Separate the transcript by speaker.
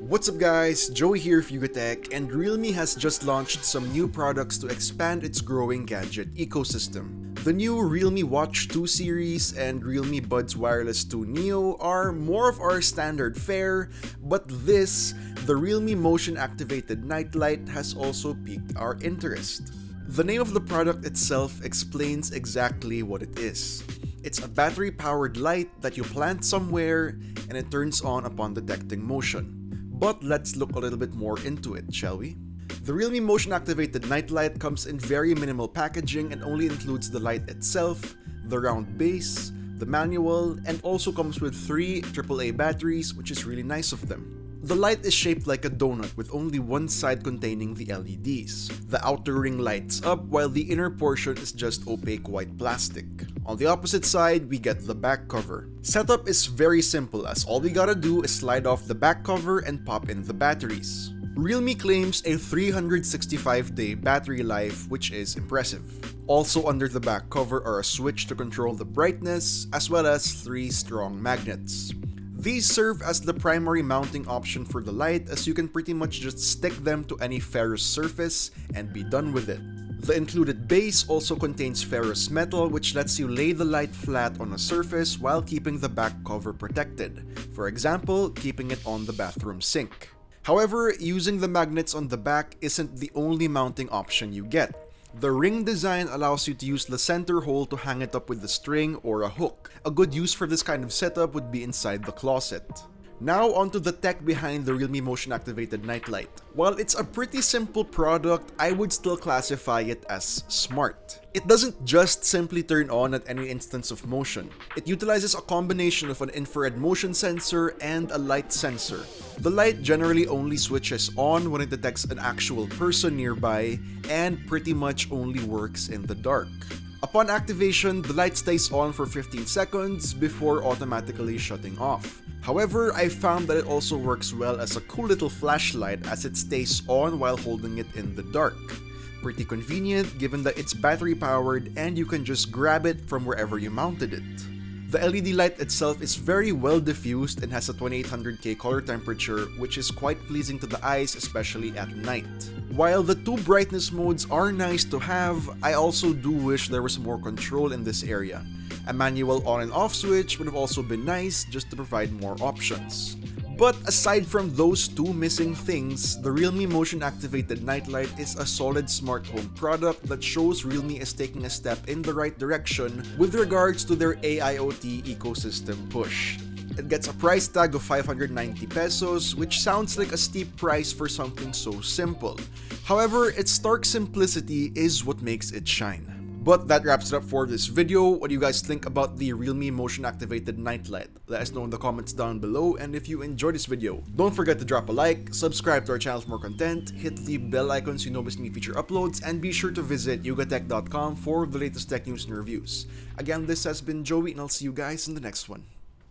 Speaker 1: What's up guys, Joey here for Tech, and Realme has just launched some new products to expand its growing gadget ecosystem. The new Realme Watch 2 series and Realme Buds Wireless 2 Neo are more of our standard fare, but the Realme Motion Activated Nightlight has also piqued our interest. The name of the product itself explains exactly what it is. It's a battery-powered light that you plant somewhere and it turns on upon detecting motion. But let's look a little bit more into it, shall we? The Realme Motion Activated Nightlight comes in very minimal packaging and only includes the light itself, the round base, the manual, and also comes with 3 AAA batteries, which is really nice of them. The light is shaped like a donut with only one side containing the LEDs. The outer ring lights up while the inner portion is just opaque white plastic. On the opposite side, we get the back cover. Setup is very simple as all we gotta do is slide off the back cover and pop in the batteries. Realme claims a 365-day battery life, which is impressive. Also under the back cover are a switch to control the brightness, as well as 3 strong magnets. These serve as the primary mounting option for the light, as you can pretty much just stick them to any ferrous surface and be done with it. The included base also contains ferrous metal, which lets you lay the light flat on a surface while keeping the back cover protected. For example, keeping it on the bathroom sink. However, using the magnets on the back isn't the only mounting option you get. The ring design allows you to use the center hole to hang it up with a string or a hook. A good use for this kind of setup would be inside the closet. Now onto the tech behind the Realme Motion Activated Nightlight. While it's a pretty simple product, I would still classify it as smart. It doesn't just simply turn on at any instance of motion. It utilizes a combination of an infrared motion sensor and a light sensor. The light generally only switches on when it detects an actual person nearby and pretty much only works in the dark. Upon activation, the light stays on for 15 seconds before automatically shutting off. However, I found that it also works well as a cool little flashlight as it stays on while holding it in the dark. Pretty convenient given that it's battery powered and you can just grab it from wherever you mounted it. The LED light itself is very well diffused and has a 2800K color temperature, which is quite pleasing to the eyes, especially at night. While the 2 brightness modes are nice to have, I also do wish there was more control in this area. A manual on and off switch would have also been nice just to provide more options. But aside from those 2 missing things, the Realme Motion Activated Nightlight is a solid smart home product that shows Realme is taking a step in the right direction with regards to their AIoT ecosystem push. It gets a price tag of 590 pesos, which sounds like a steep price for something so simple. However, its stark simplicity is what makes it shine. But that wraps it up for this video. What do you guys think about the Realme Motion Activated Nightlight? Let us know in the comments down below, and if you enjoyed this video, don't forget to drop a like, subscribe to our channel for more content, hit the bell icon so you know miss any future uploads, and be sure to visit yugatech.com for the latest tech news and reviews. Again, this has been Joey, and I'll see you guys in the next one.